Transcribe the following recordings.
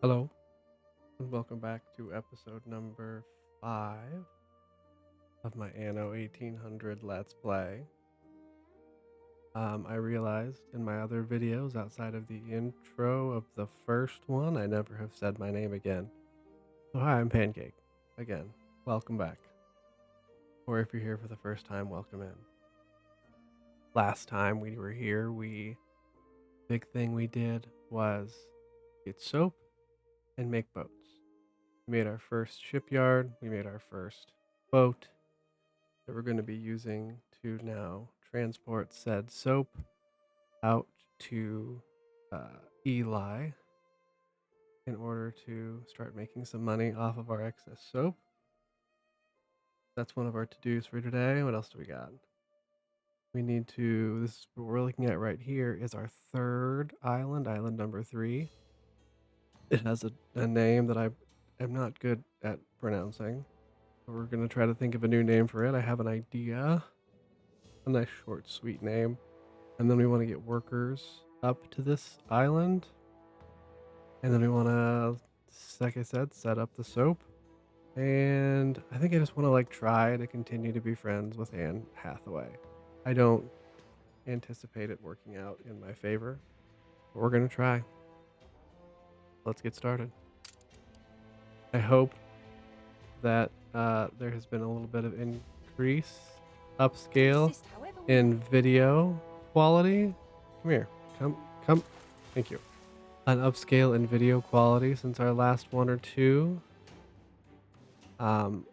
Hello, and welcome back to episode number 5 of my Anno 1800 Let's Play. I realized in my other videos outside of the intro of the first one, I never have said my name again. So hi, I'm Pancake. Again, welcome back. Or if you're here for the first time, welcome in. Last time we were here, big thing we did was get soap and make boats. We made our first shipyard, we made our first boat that we're going to be using to now transport said soap out to Eli in order to start making some money off of our excess soap. That's one of our to-dos for today. What else do we got? We need to, this is what we're looking at right here, is our third island, island number 3. It has a name that I am not good at pronouncing. We're going to try to think of a new name for it. I have an idea. A nice short sweet name. And then we want to get workers up to this island. And then we want to, like I said, set up the soap. And I think I just want to try to continue to be friends with Anne Hathaway. I don't anticipate it working out in my favor, but we're going to try. Let's get started. I hope that there has been a little bit of increase, upscale in video quality. Come here. Come. Thank you. An upscale in video quality since our last one or two. The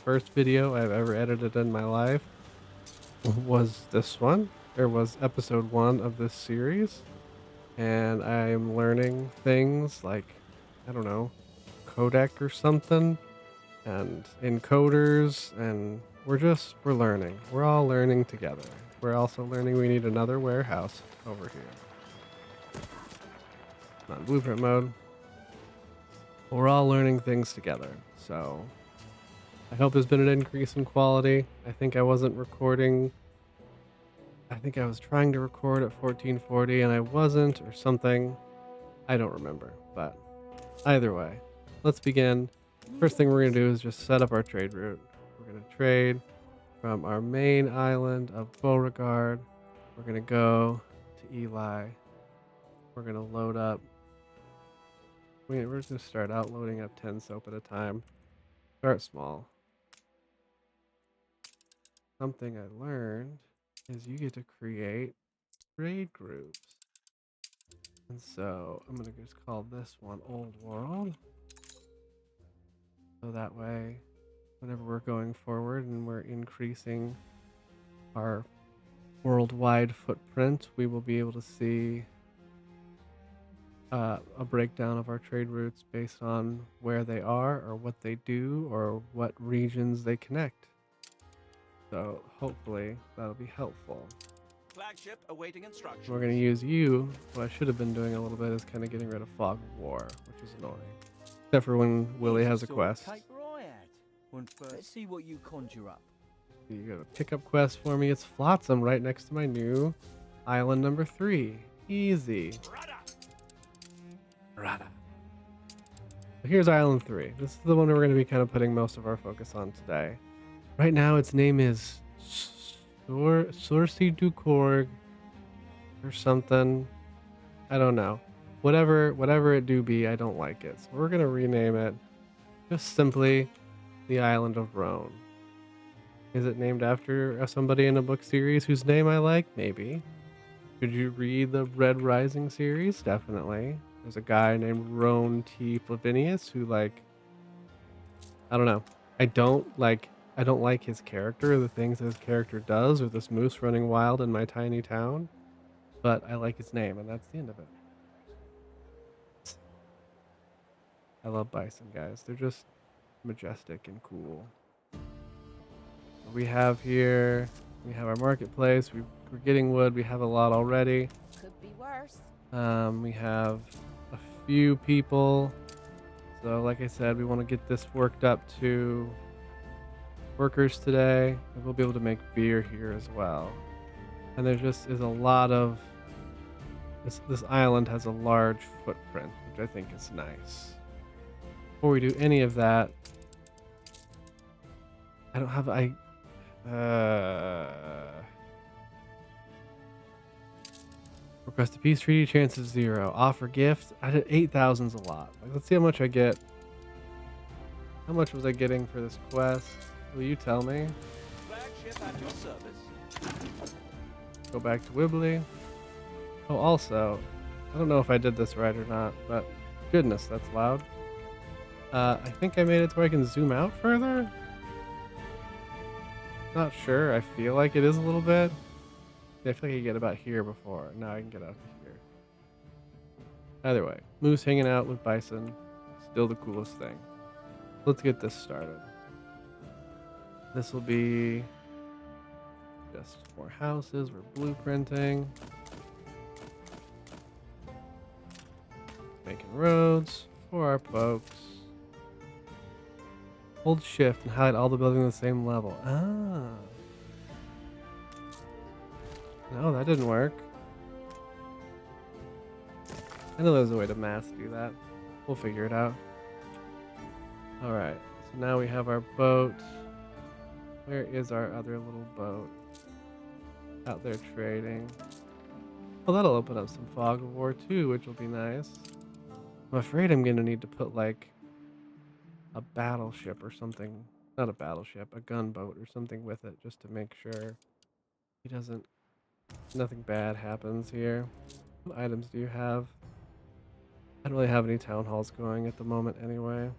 first video I've ever edited in my life was this one. There was episode 1 of this series, and I'm learning things like, I don't know, codec or something, and encoders, and we're learning. We're all learning together. We're also learning we need another warehouse over here. Not blueprint mode. We're all learning things together, so I hope there's been an increase in quality. I think I wasn't recording. I think I was trying to record at 1440 and I wasn't, or something. I don't remember, but either way, let's begin. First thing we're going to do is just set up our trade route. We're going to trade from our main island of Beauregard. We're going to go to Eli. We're going to load up. We're going to start out loading up 10 soap at a time. Start small. Something I learned is you get to create trade groups. And so I'm going to just call this one Old World. So that way, whenever we're going forward and we're increasing our worldwide footprint, we will be able to see a breakdown of our trade routes based on where they are or what they do or what regions they connect. So hopefully that'll be helpful. Flagship awaiting instructions. We're going to use you. What I should have been doing a little bit is kind of getting rid of Fog of War, which is annoying. Except for when Willie has a quest. Let's see what you conjure up. You got a pickup quest for me. It's Flotsam right next to my new island number 3. Easy. Rada. So here's island 3. This is the one we're going to be kind of putting most of our focus on today. Right now its name is Sourcy du Korg or something. I don't know. Whatever it do be, I don't like it. So we're going to rename it just simply the Island of Rhone. Is it named after somebody in a book series whose name I like? Maybe. Could you read the Red Rising series? Definitely. There's a guy named Roan T. Flavinius who I don't know. I don't like his character, the things that his character does, with this moose running wild in my tiny town. But I like his name, and that's the end of it. I love bison, guys. They're just majestic and cool. We have our marketplace. We're getting wood. We have a lot already. Could be worse. We have a few people. So like I said, we want to get this worked up to workers today. And we'll be able to make beer here as well. And there just is a lot of This island has a large footprint, which I think is nice. Before we do any of that, I don't have request a peace treaty, chance of 0. Offer gift. I did 8,000's a lot. Like, let's see how much I get. How much was I getting for this quest? Will you tell me? Flagship at your service. Go back to Wibbly. Oh, also, I don't know if I did this right or not, but goodness, that's loud. I think I made it to where I can zoom out further. Not sure. I feel like it is a little bit. I feel like I could get about here before. Now I can get out to here. Either way, moose hanging out with bison, still the coolest thing. Let's get this started. This will be just 4 houses. We're blueprinting. Making roads for our folks. Hold shift and hide all the buildings on the same level. Ah. No, that didn't work. I know there's a way to mass do that. We'll figure it out. Alright, so now we have our boat. Where is our other little boat? Out there trading. Well, that'll open up some fog of war too, which will be nice. I'm afraid I'm gonna need to put like a battleship or something. Not a battleship, a gunboat or something with it, just to make sure he doesn't. Nothing bad happens here. What items do you have? I don't really have any town halls going at the moment anyway.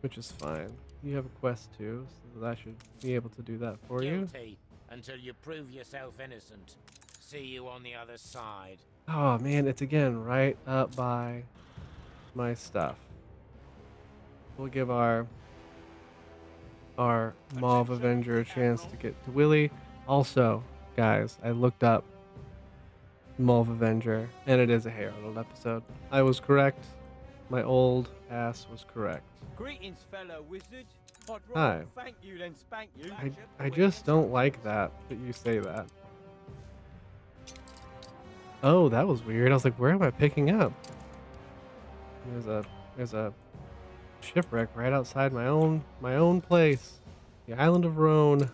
Which is fine. You have a quest too, so I should be able to do that for you. Guilty until you prove yourself innocent. See you on the other side. Oh man, it's again right up by my stuff. We'll give our Mauve Avenger a chance to get to Willy. Also, guys, I looked up Mauve Avenger, and it is a Herald episode. I was correct. My old ass was correct. Greetings, fellow wizard. I'd Hi. rather thank you than spank you. I just don't like that you say that. Oh, that was weird. I was like, where am I picking up? There's a shipwreck right outside my own place. The island of Rhone.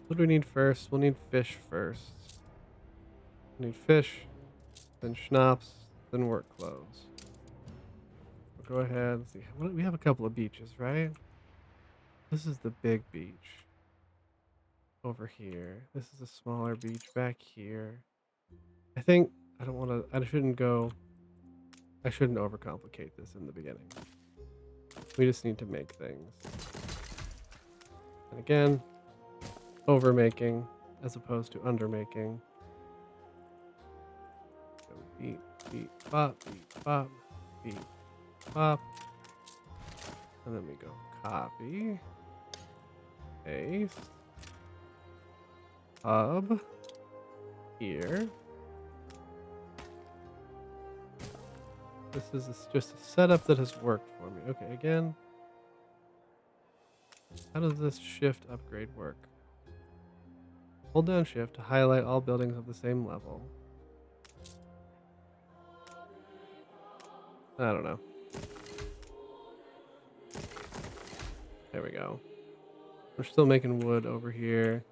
What do we need first? We'll need fish first. We need fish, then schnapps, then work clothes. We'll go ahead. Let's see. We have a couple of beaches, right? This is the big beach. Over here. This is a smaller beach back here. I think I don't want to. I shouldn't overcomplicate this in the beginning. We just need to make things. And again, overmaking as opposed to undermaking. So beat, bop, beat, bop. And then we go copy, paste, hub, here. This is just a setup that has worked for me. Okay, again. How does this shift upgrade work? Hold down shift to highlight all buildings of the same level. I don't know. There we go. We're still making wood over here.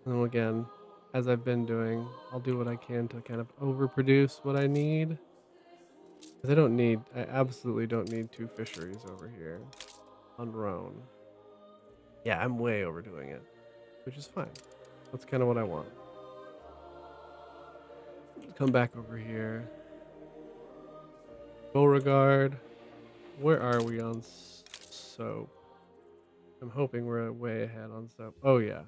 And then again, as I've been doing, I'll do what I can to kind of overproduce what I need. Because I absolutely don't need 2 fisheries over here on Rhone. Yeah, I'm way overdoing it, which is fine. That's kind of what I want. Let's come back over here. Beauregard. Where are we on soap? I'm hoping we're way ahead on soap. Oh, yeah.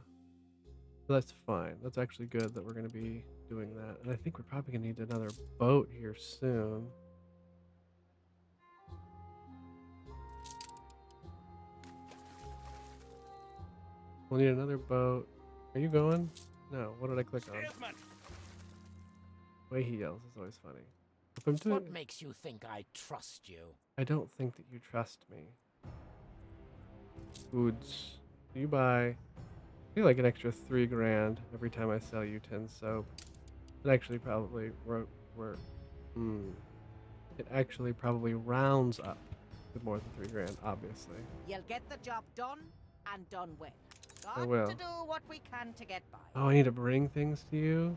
That's fine. That's actually good that we're going to be doing that. And I think we're probably going to need another boat here soon. We'll need another boat. Are you going? No. What did I click on? The way he yells is always funny. If I'm doing, What makes you think I trust you? I don't think that you trust me. Foods. Do you buy? I feel like an extra 3 grand every time I sell you 10 soap. It actually probably it actually probably rounds up with more than 3 grand, obviously. You'll get the job done and done well. I Got will. to do what we can to get by. Oh, I need to bring things to you?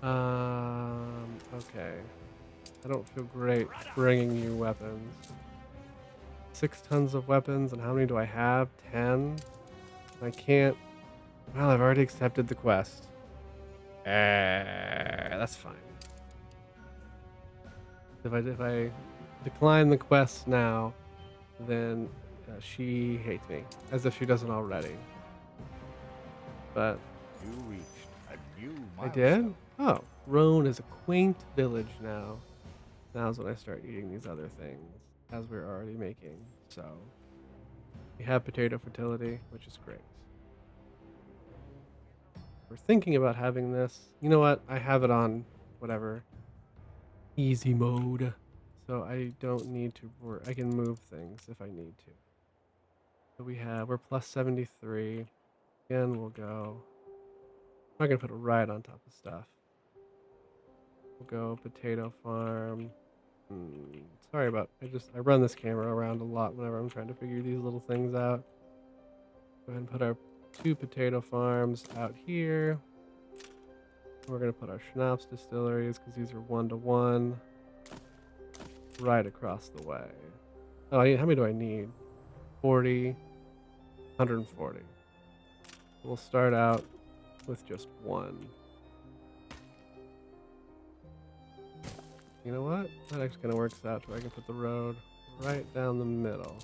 Okay. I don't feel great bringing you weapons. 6 tons of weapons, and how many do I have? 10? I can't... Well, I've already accepted the quest. That's fine. If I decline the quest now, then she hates me, as if she doesn't already. But You reached a new I milestone. did? Oh, Roan is a quaint village now. Now's when I start eating these other things, as we're already making. So, we have potato fertility, which is great. We're thinking about having this. You know what? I have it on whatever easy mode, so I don't need to work. I can move things if I need to. So we're plus 73. Again, we'll go. I'm not gonna put it right on top of stuff. We'll go potato farm. Sorry about. I run this camera around a lot whenever I'm trying to figure these little things out. Go ahead and put our 2 potato farms out here. We're gonna put our schnapps distilleries because these are 1-to-1 right across the way. Oh, how many do I need? 40, 140. We'll start out with just 1. You know what? That actually kind of works out to where I can put the road right down the middle.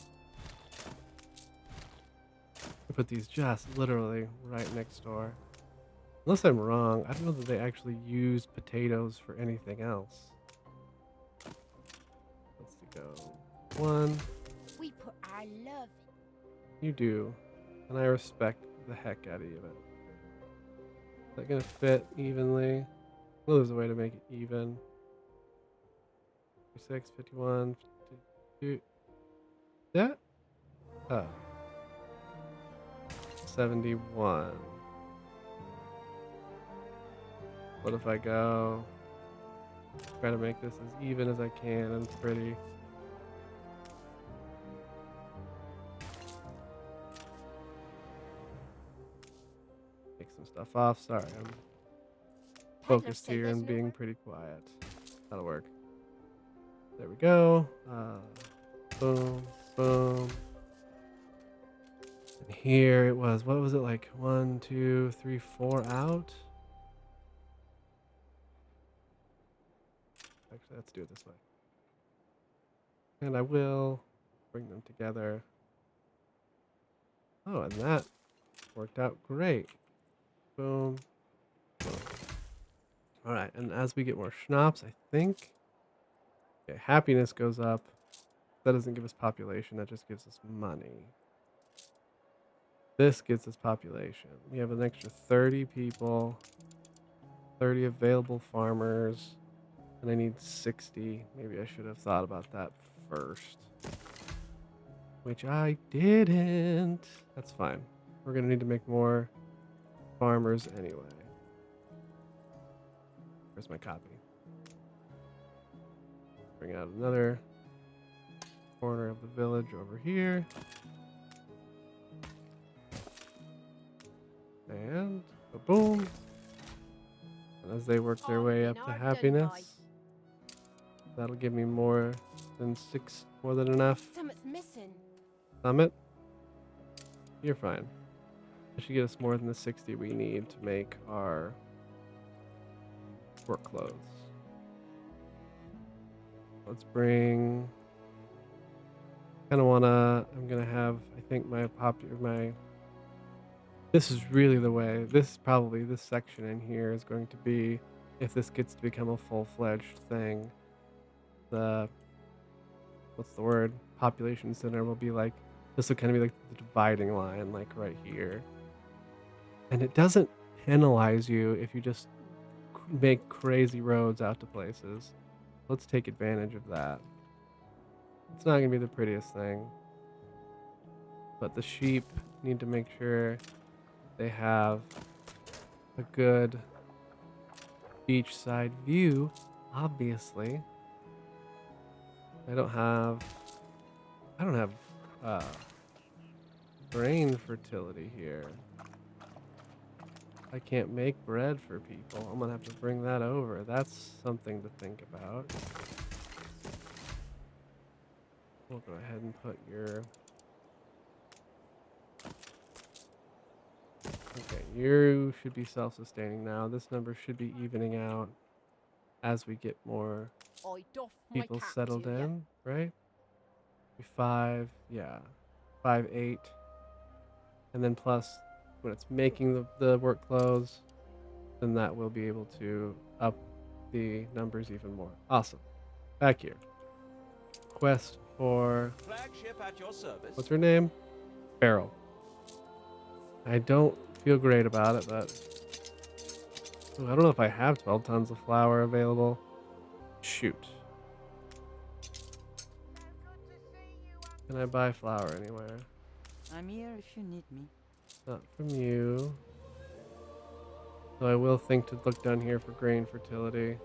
I put these just literally right next door. Unless I'm wrong, I don't know that they actually use potatoes for anything else. Let's go 1. We put our love You do, and I respect the heck out of it. Is that gonna fit evenly? Well, there's a way to make it even. 56, 51, 52. That? Oh. 71. What if I go try to make this as even as I can and pretty? Take some stuff off. Sorry, I'm focused here and being pretty quiet. That'll work. There we go. Boom, boom. And here it was. What was it like? 1, 2, 3, 4 out? Actually, let's do it this way. And I will bring them together. Oh, and that worked out great. Boom. Boom. All right, and as we get more schnapps, I think, okay, happiness goes up. That doesn't give us population, that just gives us money. This gives us population. We have an extra 30 people, 30 available farmers, and I need 60. Maybe I should have thought about that first, which I didn't. That's fine. We're gonna need to make more farmers anyway. Where's my copy? Bring out another corner of the village over here. And boom. And as they work their way up to happiness, that'll give me more than enough. Something's missing. Summit? You're fine. That should get us more than the 60 we need to make our work clothes. Let's bring... I'm gonna have, I think this is really the way, this section in here is going to be, if this gets to become a full-fledged thing, what's the word? Population center will be like, this will kind of be like the dividing line, like right here. And it doesn't penalize you if you just make crazy roads out to places. Let's take advantage of that. It's not going to be the prettiest thing, but the sheep need to make sure they have a good beachside view, obviously. I don't have uh grain fertility here. I can't make bread for people. I'm gonna have to bring that over. That's something to think about. We'll go ahead and put your... Okay, you should be self-sustaining now. This number should be evening out as we get more I doff my people cap settled to ya. in, right? Be 5, yeah. 5, 8. And then plus when it's making the work clothes, then that will be able to up the numbers even more. Awesome. Back here. Quest for... Flagship at your service. What's her name? Beryl. I don't feel great about it, but... Ooh, I don't know if I have 12 tons of flour available. Shoot. Can I buy flour anywhere? I'm here if you need me. Not from you. So I will think to look down here for grain fertility.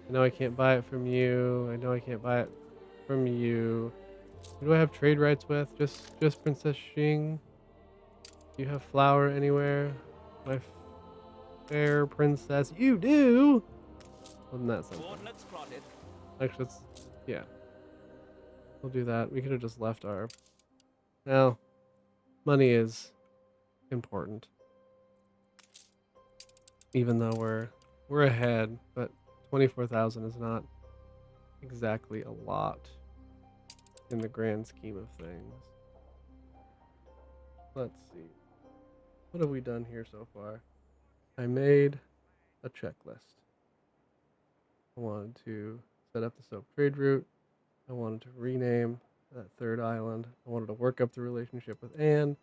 I know I can't buy it from you. I know I can't buy it from you. Who do I have trade rights with? Just Princess Xing. Do you have flour anywhere? My fair princess. You do? Wasn't that something? Coordinates plotted. Actually, let's... Yeah. We'll do that. We could have just left our... Well, money is important. Even though we're ahead, but 24,000 is not exactly a lot in the grand scheme of things. Let's see. What have we done here so far? I made a checklist. I wanted to set up the soap trade route. I wanted to rename that third island. I wanted to work up the relationship with Anne.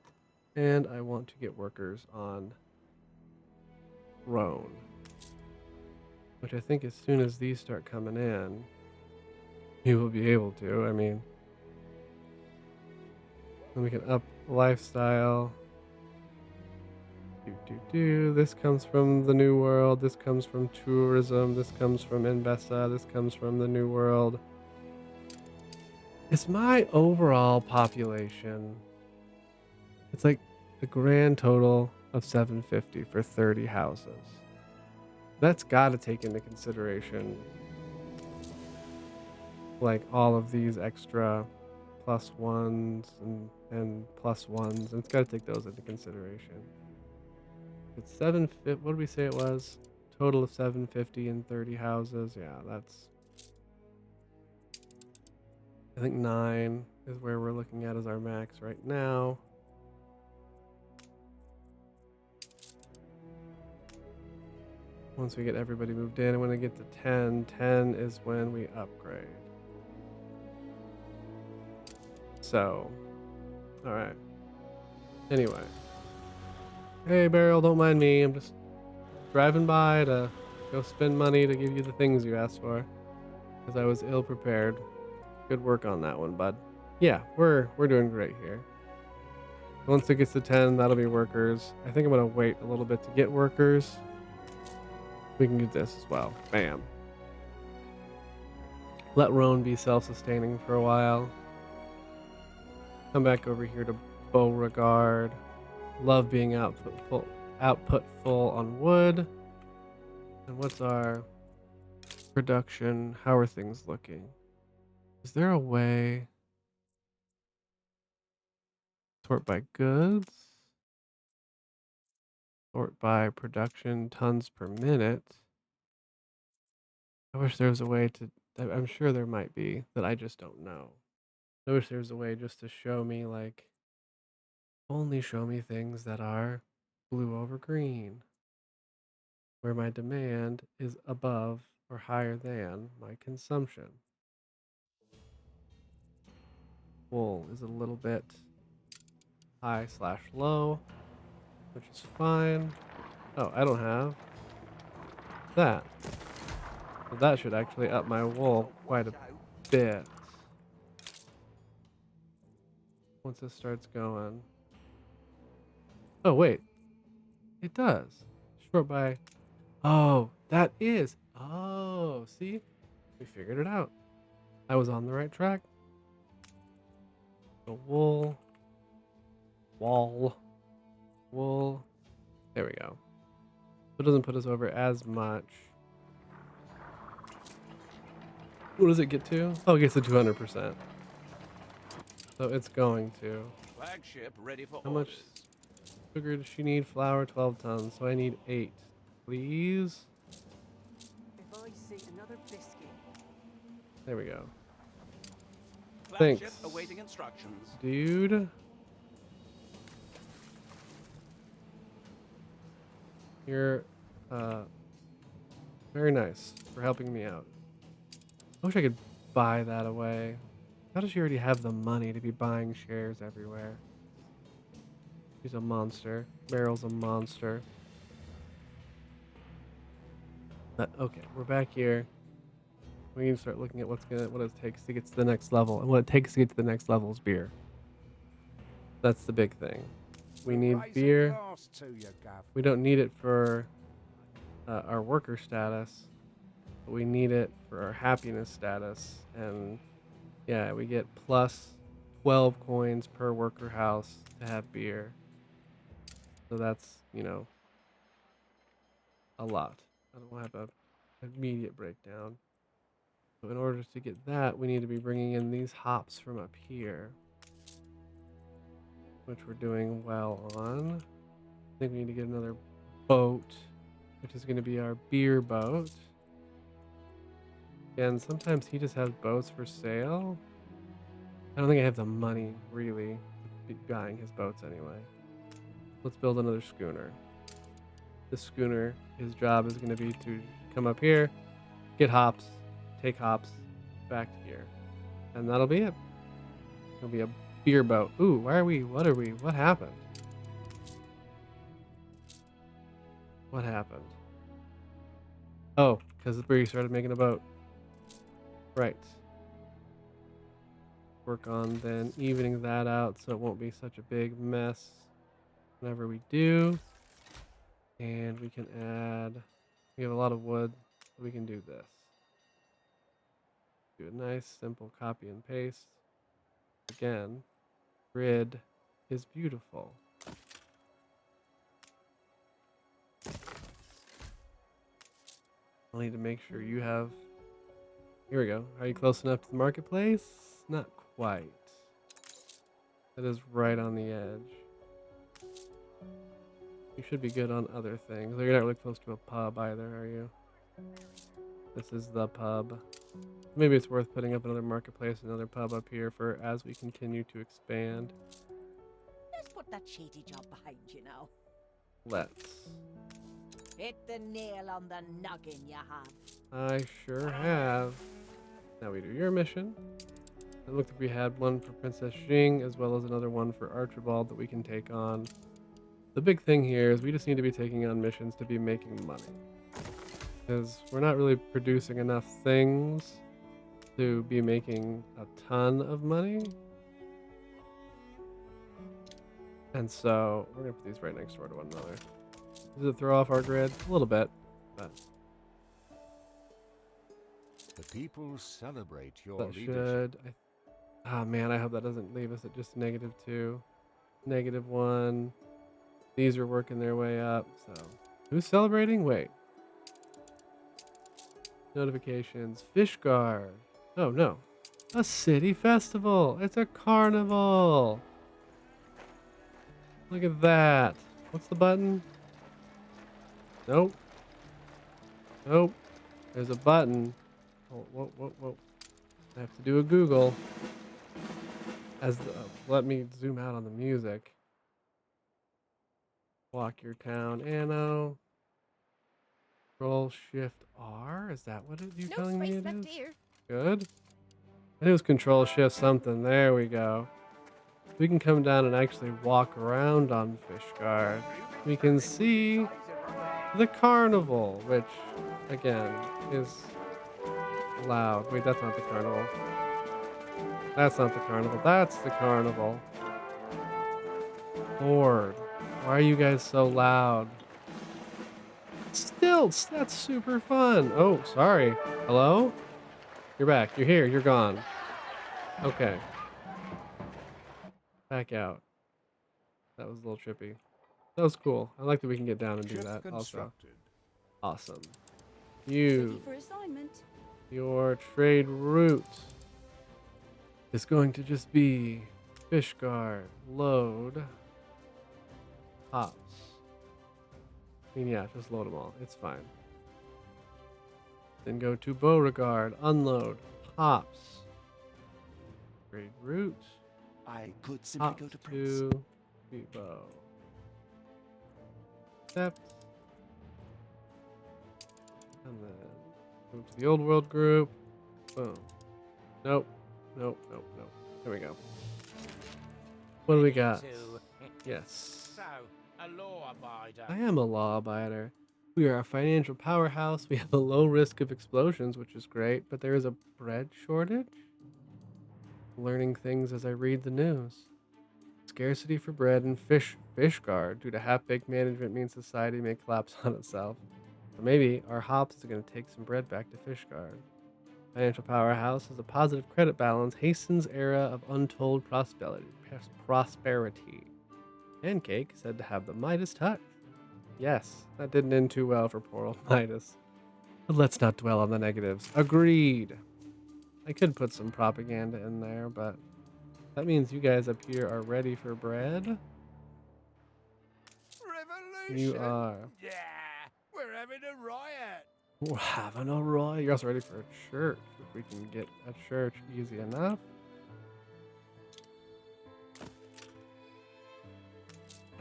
And I want to get workers on Rhone. Which I think as soon as these start coming in, you will be able to. I mean, then we can up lifestyle. This comes from the New World. This comes from tourism. This comes from Enbessa. This comes from the New World. It's my overall population. It's like a grand total of 750 for 30 houses. That's got to take into consideration like all of these extra plus ones and plus ones, and it's got to take those into consideration. It's 750. What did we say it was? Total of 750 and 30 houses. Yeah, that's... I think 9 is where we're looking at as our max right now. Once we get everybody moved in, and when I get to 10, 10 is when we upgrade. So, alright. Anyway. Hey, Beryl, don't mind me. I'm just driving by to go spend money to give you the things you asked for. Because I was ill prepared. Good work on that one, bud. Yeah, we're doing great here. Once it gets to 10, that'll be workers. I think I'm going to wait a little bit to get workers. We can do this as well. Bam. Let Rhone be self-sustaining for a while. Come back over here to Beauregard. Love being output full on wood. And what's our production? How are things looking? Is there a way? Sort by goods. Sort by production tons per minute. I wish there was a way to... I'm sure there might be that I just don't know. I wish there was a way just to show me, like... Only show me things that are blue over green. Where my demand is above or higher than my consumption. Wool is a little bit high/low, which is fine. Oh, I don't have that. So that should actually up my wool quite a bit. Once this starts going. Oh, wait. It does. Short by... Oh, that is. Oh, see? We figured it out. I was on the right track. The wool. Wall. Wool. There we go. It doesn't put us over as much. What does it get to? Oh, it gets to 200%. So it's going to. Flagship ready for How much orders. sugar does she need? Flour, 12 tons. So I need 8. Please? If I see another biscuit. There we go. Flagship Thanks, awaiting instructions. dude. You're very nice for helping me out. I wish I could buy that away. How does she already have the money to be buying shares everywhere? She's a monster. Meryl's a monster. But okay, we're back here. We need to start looking at what it takes to get to the next level. And what it takes to get to the next level is beer. That's the big thing. We need Raise a beer. glass to you, Gav. We don't need it for our worker status, but we need it for our happiness status. And yeah, we get plus 12 coins per worker house to have beer. So that's, a lot. I don't have an immediate breakdown. So in order to get that, we need to be bringing in these hops from up here, which we're doing well on. I think we need to get another boat, which is going to be our beer boat. And sometimes he just has boats for sale. I don't think I have the money, really, to be buying his boats anyway. Let's build another schooner. This schooner, his job is going to be to come up here, get hops, take hops back here. And that'll be it. It'll be a beer boat. Ooh, what happened? What happened? Oh, because the brewery started making a boat. Right. Work on then evening that out so it won't be such a big mess whenever we do. And we can add, we have a lot of wood, so we can do this. Do a nice simple copy and paste. Again, grid is beautiful. I'll need to make sure you have, here we go. Are you close enough to the marketplace? Not quite. That is right on the edge. You should be good on other things. You're not really close to a pub either, are you? This is the pub. Maybe it's worth putting up another marketplace, another pub up here for as we continue to expand. Just put that shady job behind you now. Let's. Hit the nail on the noggin, you have. I sure have. Now we do your mission. It looked like we had one for Princess Xing as well as another one for Archibald that we can take on. The big thing here is we just need to be taking on missions to be making money. Because we're not really producing enough things to be making a ton of money. And so we're going to put these right next door to one another. Does it throw off our grid? A little bit. But The people celebrate your that leadership. should... Ah, man, I hope that doesn't leave us at just -2. -1. These are working their way up, so... Who's celebrating? Wait. Notifications. Fishguard. Oh, no. A city festival. It's a carnival. Look at that. What's the button? Nope. Nope. There's a button. Oh, whoa. I have to do a Google. Let me zoom out on the music. Walk your town, Anno. Control Shift R. Is that what you're No telling me space it left is? here. Good. It was Control Shift something. There we go. We can come down and actually walk around on Fishguard. We can see the carnival, which again is loud. Wait, that's not the carnival. That's not the carnival. That's the carnival. Lord, why are you guys so loud? Stilts! That's super fun. Oh, sorry. Hello? You're back. You're here. You're gone. Okay. Back out. That was a little trippy. That was cool. I like that we can get down and do Ship that also. constructed. Awesome. Ready You, for assignment. your trade route is going to just be fish guard, load, hops. I mean, yeah, just load them all. It's fine. Then go to Beauregard, unload, hops, trade route, I could simply hops go to Prince. to Depot. Accept. And then move to the old world group. Boom. Nope. Nope. Nope. Nope. There we go. What do we got? To- Yes. So, a law abider. I am a law abider. We are a financial powerhouse. We have a low risk of explosions, which is great, but there is a bread shortage. Learning things as I read the news. Scarcity for bread and fish guard due to half-baked management means society may collapse on itself. Or maybe our hops is going to take some bread back to fish guard. Financial powerhouse has a positive credit balance, hastens era of untold prosperity. Pancake said to have the Midas touch. Yes, that didn't end too well for poor old Midas. But let's not dwell on the negatives. Agreed. I could put some propaganda in there, but that means you guys up here are ready for bread. Revolution. You are. Yeah, we're having a riot. We're having a riot. You're also ready for a church. If we can get a church easy enough.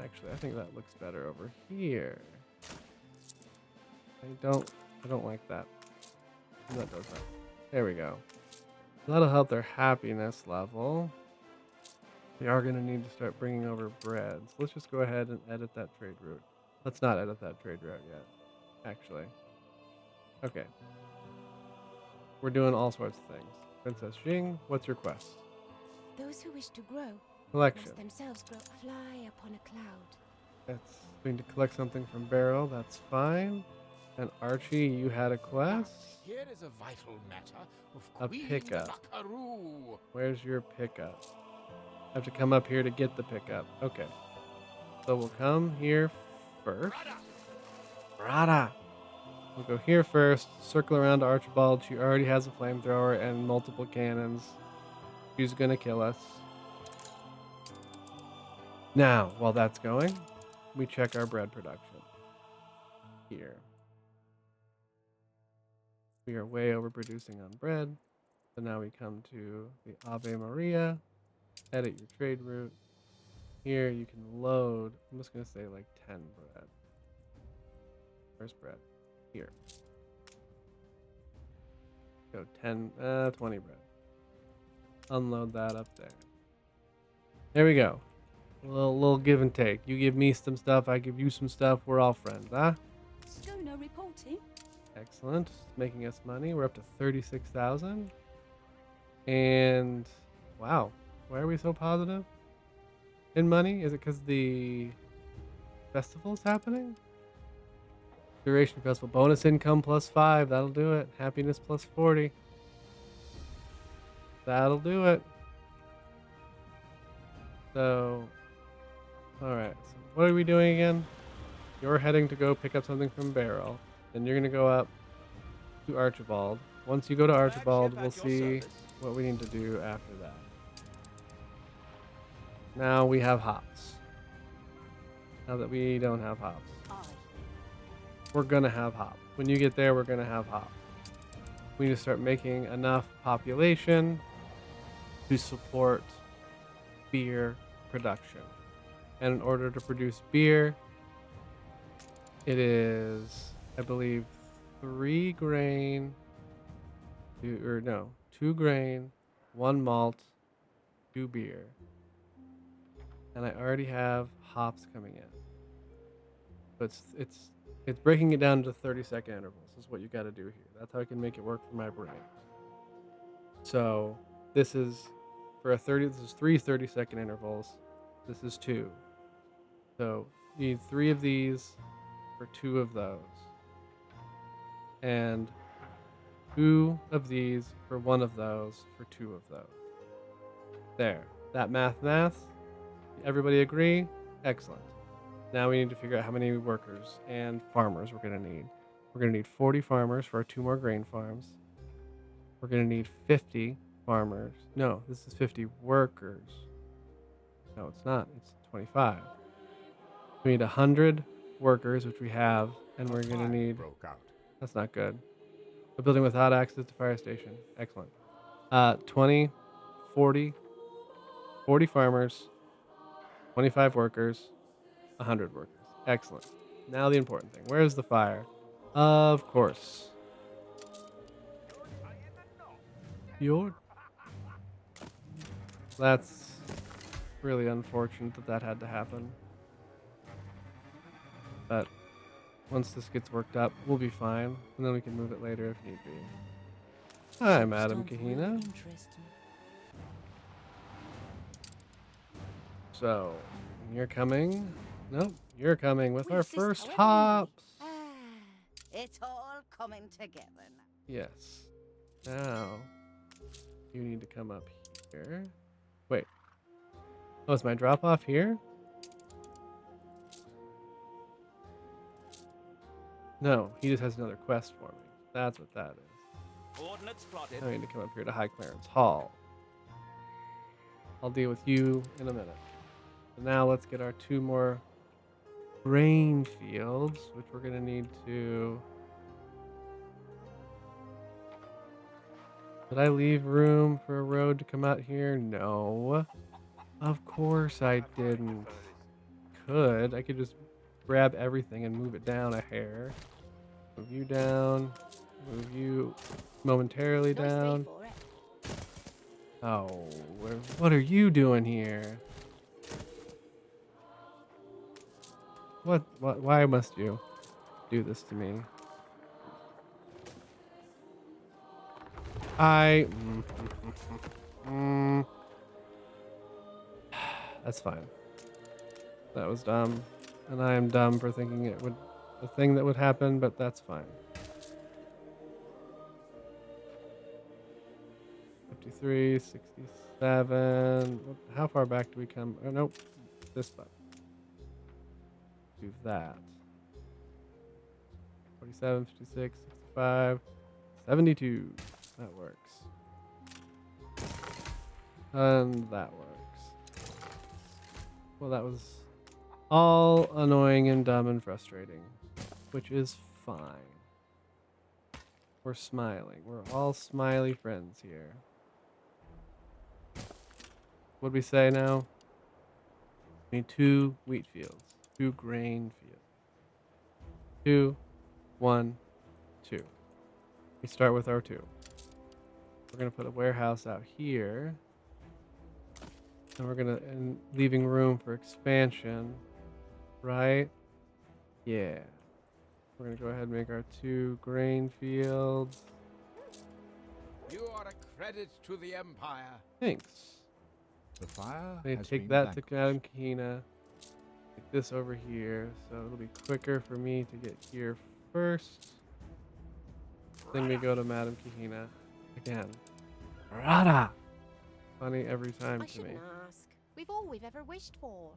Actually, I think that looks better over here. I don't like that. That does that. There we go. That'll help their happiness level. We are going to need to start bringing over bread. So let's just go ahead and edit that trade route. Let's not edit that trade route yet, actually. Okay. We're doing all sorts of things. Princess Jing, what's your quest? Those who wish to grow Collection. must themselves grow. Fly upon a cloud. That's going to collect something from Beryl. That's fine. And Archie, you had a quest? Here is a vital matter of A Queen pickup. Buckaroo. Where's your pickup? I have to come up here to get the pickup. Okay. So we'll come here first. Rada! We'll go here first, circle around to Archibald. She already has a flamethrower and multiple cannons. She's gonna kill us. Now, while that's going, we check our bread production. Here. We are way overproducing on bread. So now we come to the Ave Maria. Edit your trade route. Here you can load, I'm just going to say like 10 bread. Where's bread? Here. Go 20 bread. Unload that up there. There we go. A little give and take. You give me some stuff, I give you some stuff. We're all friends, huh? Schooner reporting. Excellent. Making us money. We're up to 36,000. And wow. Why are we so positive in money? Is it because the festival's happening? Duration festival. Bonus income +5. That'll do it. Happiness +40. That'll do it. So, alright. So what are we doing again? You're heading to go pick up something from Beryl. Then you're going to go up to Archibald. Once you go to Archibald, we'll see what we need to do after that. Now we have hops. Now that we don't have hops. Aye. We're gonna have hops. When you get there, we're gonna have hops. We need to start making enough population to support beer production. And in order to produce beer, it is, I believe, 2 grain, 2 grain, 1 malt, 2 beer. And I already have hops coming in. But it's breaking it down to 30-second intervals is what you got to do here. That's how I can make it work for my brain. So this is for this is 3 30-second intervals. This is 2. So you need 3 of these for 2 of those. and 2 of these for 1 of those for 2 of those. There. That math. Everybody agree? Excellent. Now we need to figure out how many workers and farmers we're going to need. We're going to need 40 farmers for our 2 more grain farms. We're going to need 50 farmers. No, this is 50 workers. No, it's not. It's 25. We need 100 workers, which we have, and we're going to need... Broke out. That's not good. A building without access to fire station. Excellent. 20, 40 farmers, 25 workers, 100 workers. Excellent. Now the important thing. Where's the fire? Of course. Fjord. That's really unfortunate that had to happen. But once this gets worked up, we'll be fine. And then we can move it later if need be. Hi, Madam Kahina. So, you're coming. Nope, you're coming with our first hops. Ah, it's all coming together now. Yes. Now, you need to come up here. Wait. Oh, is my drop off here? No, he just has another quest for me. That's what that is. Coordinates plotted. I need to come up here to High Clarence Hall. I'll deal with you in a minute. So now let's get our 2 more grain fields, which we're going to need to... Did I leave room for a road to come out here? No. Of course I didn't. I could just grab everything and move it down a hair. Move you down. Move you momentarily down. Oh, what are you doing here? What, why must you do this to me? That's fine. That was dumb. And I am dumb for thinking it would, the thing that would happen, but that's fine. 53, 67. How far back do we come? Oh, nope. This button. Do that. 47, 56, 65, 72. That works. And that works. Well, that was all annoying and dumb and frustrating, which is fine. We're smiling. We're all smiley friends here. What'd we say now? We need 2 wheat fields, 2 grain fields. 2, 1, 2. We start with our 2. We're gonna put a warehouse out here. And we're gonna, and leaving room for expansion, right? Yeah. We're gonna go ahead and make our 2 grain fields. You are a credit to the Empire. Thanks. The fire I'm gonna take that to Madam Kahina. Take this over here, so it'll be quicker for me to get here first. Then we go to Madam Kahina again. Rada! Funny every time I to me. shouldn't ask. We've all we've ever wished for.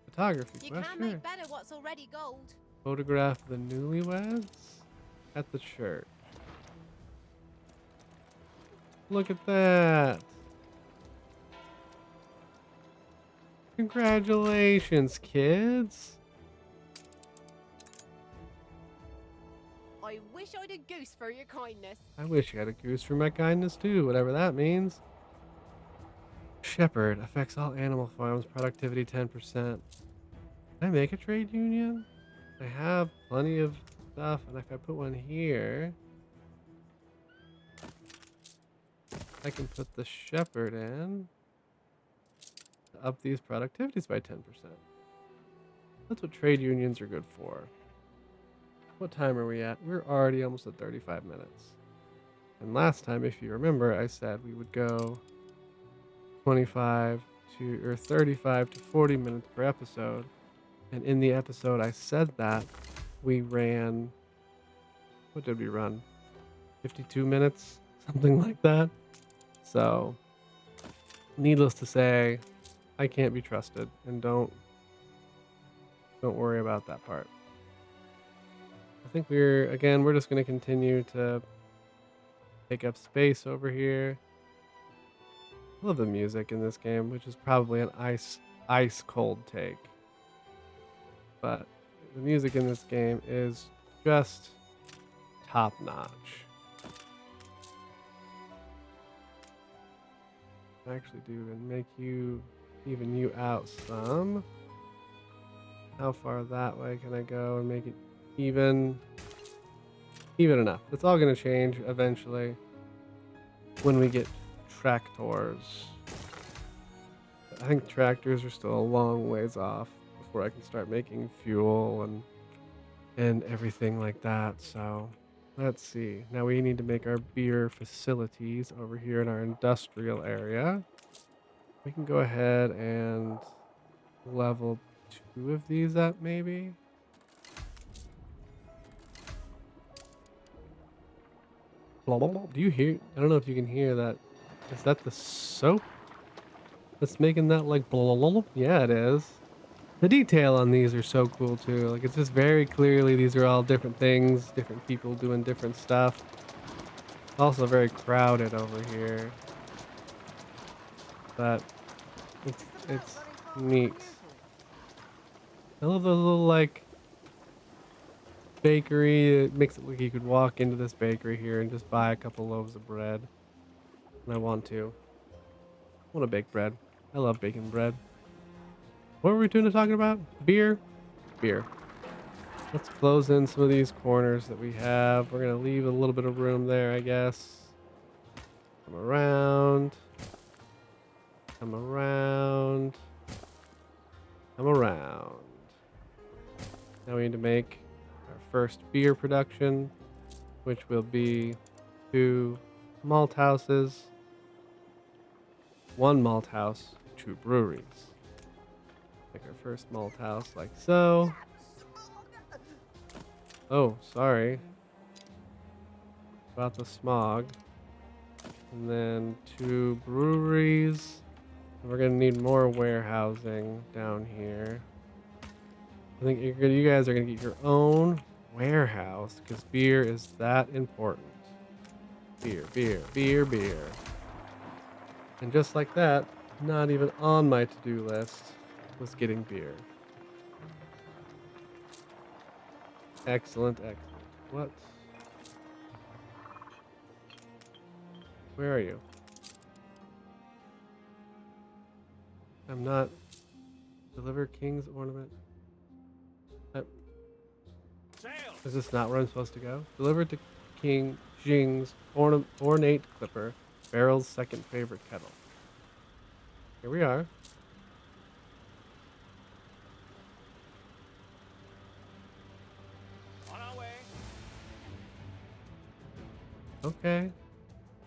Photography You question. can make better what's already gold. Photograph the newlyweds at the church. Look at that. Congratulations, kids. I wish I'd a goose for your kindness. I wish you had a goose for my kindness too, whatever that means. Shepherd affects all animal farms, productivity 10%. Can I make a trade union? I have plenty of stuff, and if I put one here, I can put the shepherd in to up these productivities by 10%. That's what trade unions are good for. What time are we at? We're already almost at 35 minutes. And last time, if you remember, I said we would go 25 to, or 35 to 40 minutes per episode. And in the episode I said that, we ran what did we run? 52 minutes, something like that. So, needless to say, I can't be trusted, and don't worry about that part. I think we're just going to continue to take up space over here. I love the music in this game, which is probably an ice cold take. But the music in this game is just top notch. Actually do and make you even you out some. How far that way can I go and make it even enough? It's all gonna change eventually when we get tractors. I think tractors are still a long ways off before I can start making fuel and everything like that. So let's see. Now we need to make our beer facilities over here in our industrial area. We can go ahead and level 2 of these up maybe. Blah, blah, blah. Do you hear? I don't know if you can hear that. Is that the soap that's making that like blah, blah, blah? Yeah, it is. The detail on these are so cool too. Like it's just very clearly these are all different things, different people doing different stuff. Also very crowded over here. But it's neat. I love those little like bakery. It makes it look like you could walk into this bakery here and just buy a couple loaves of bread. And I want to. I want to bake bread. I love baking bread. What were we talking about? Beer? Beer. Let's close in some of these corners that we have. We're going to leave a little bit of room there, I guess. Come around. Come around. Come around. Now we need to make our first beer production, which will be 2 malt houses, 1 malt house, 2 breweries. Make our first malt house like so. Oh, sorry about the smog. And then 2 breweries. And we're gonna need more warehousing down here. I think you guys are gonna get your own warehouse because beer is that important. Beer, beer, beer, beer. And just like that, not even on my to-do list was getting beer. Excellent, excellent. What? Where are you? I'm not. Deliver King's Ornament. Is this not where I'm supposed to go? Delivered to King Jing's ornate clipper, Barrel's second favorite kettle. Here we are. On our way. Okay.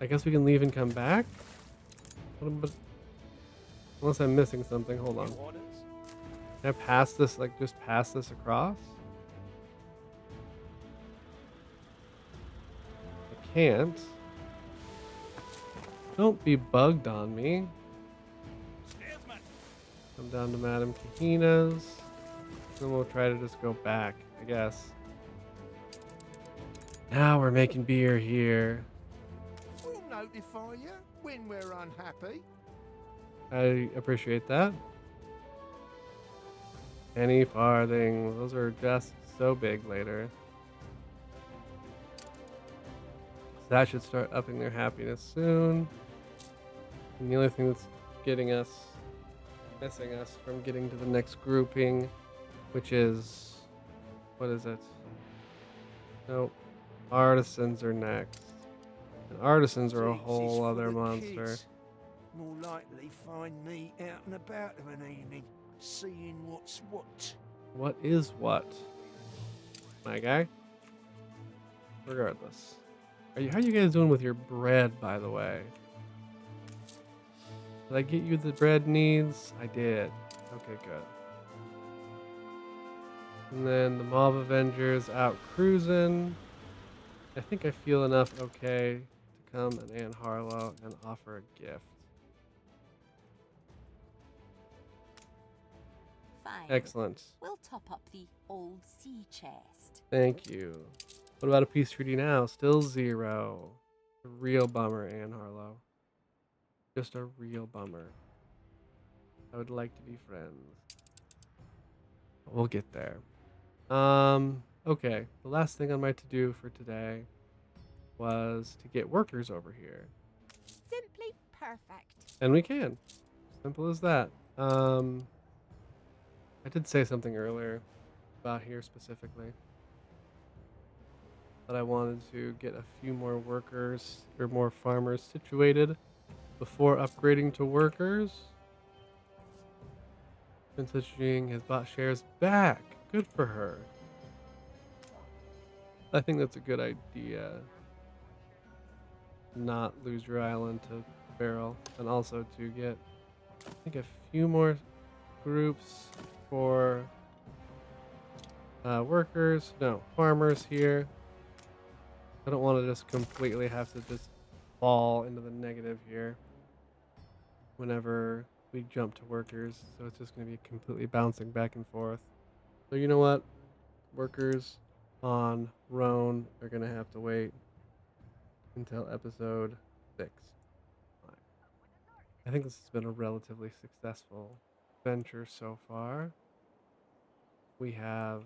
I guess we can leave and come back? Unless I'm missing something. Hold on. Orders. Can I pass this, like, just pass this across? I can't. Don't be bugged on me. Steersman. Come down to Madame Kahina's. Then we'll try to just go back, I guess. Now we're making beer here. We'll notify you when we're unhappy. I appreciate that. Penny farthing. Those are just so big later. So that should start upping their happiness soon. And the only thing that's missing us from getting to the next grouping, which is, what is it? Nope. Artisans are next. And artisans are a whole other monster. More likely find me out and about of an evening, seeing what's what. What is what? My guy? Regardless. How are you guys doing with your bread, by the way? Did I get you the bread needs? I did. Okay, good. And then the Mob Avengers out cruising. I think I feel enough okay to come and Anne Harlow and offer a gift. Fine. Excellent. We'll top up the old sea chest. Thank you. What about a peace treaty now? Still 0. A real bummer, Anne Harlow. Just a real bummer. I would like to be friends. But we'll get there. Okay. The last thing on my to-do for today was to get workers over here. Simply perfect. And we can. Simple as that. I did say something earlier about here specifically. That I wanted to get a few more workers or more farmers situated before upgrading to workers. Princess Jing has bought shares back. Good for her. I think that's a good idea. Not lose your island to Barrel. And also to get, I think, a few more groups for workers. No, farmers here. I don't want to just completely have to just fall into the negative here whenever we jump to workers. So it's just going to be completely bouncing back and forth. So you know what? Workers on Roan are going to have to wait until episode 6. I think this has been a relatively successful venture so far. We have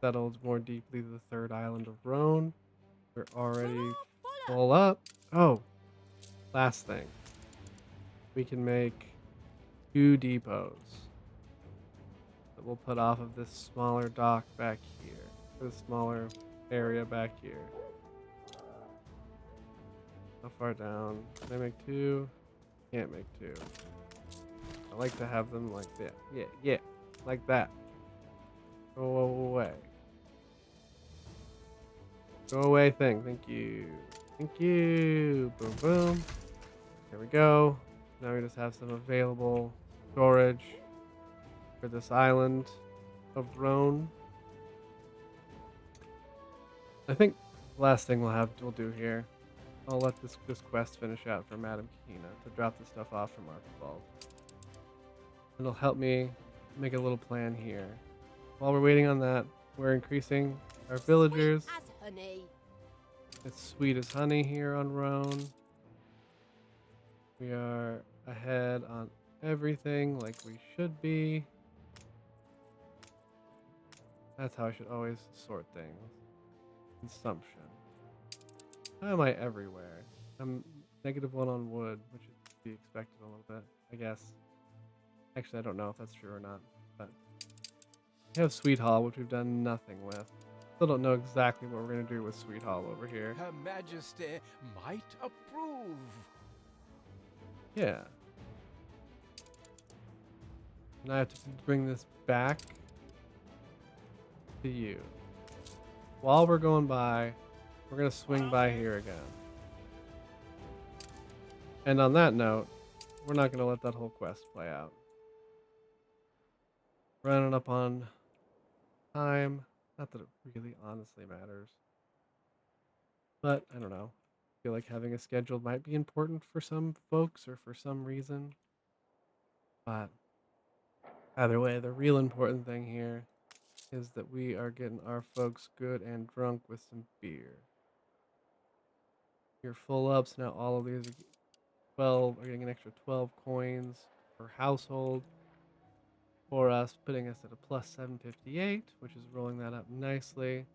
settled more deeply the third island of Roan. We're already full up. Oh, last thing. We can make 2 depots that we'll put off of this smaller dock back here. This smaller area back here. How far down? Can I make 2? Can't make 2. I like to have them like that. Yeah, like that. Go away. Go away thing. Thank you. Thank you. Boom, boom. There we go. Now we just have some available storage for this island of Rhone. I think the last thing we'll do here, I'll let this quest finish out for Madame Kahina to drop the stuff off from Archibald. It'll help me make a little plan here. While we're waiting on that, we're increasing our villagers. Sweet as honey. It's sweet as honey here on Rhone. We are ahead on everything like we should be. That's how I should always sort things. Consumption. How am I everywhere? I'm -1 on wood, which is to be expected a little bit, I guess. Actually, I don't know if that's true or not, but we have Sweet Hall, which we've done nothing with. Still don't know exactly what we're going to do with Sweet Hall over here. Her Majesty might approve. Yeah. And I have to bring this back to you. While we're going by, we're going to swing by here again. And on that note, we're not going to let that whole quest play out. Running up on time. Not that it really honestly matters. But, I don't know. I feel like having a schedule might be important for some folks or for some reason. But either way, the real important thing here is that we are getting our folks good and drunk with some beer. You're full up, so now all of these are getting an extra 12 coins per household for us, putting us at a plus 758, which is rolling that up nicely.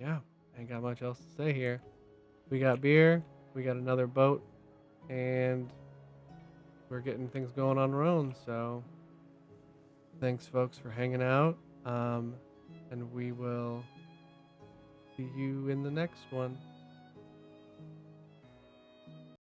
Yeah, ain't got much else to say here. We got beer, we got another boat, and we're getting things going on Rhone, so thanks folks for hanging out, and we will see you in the next one.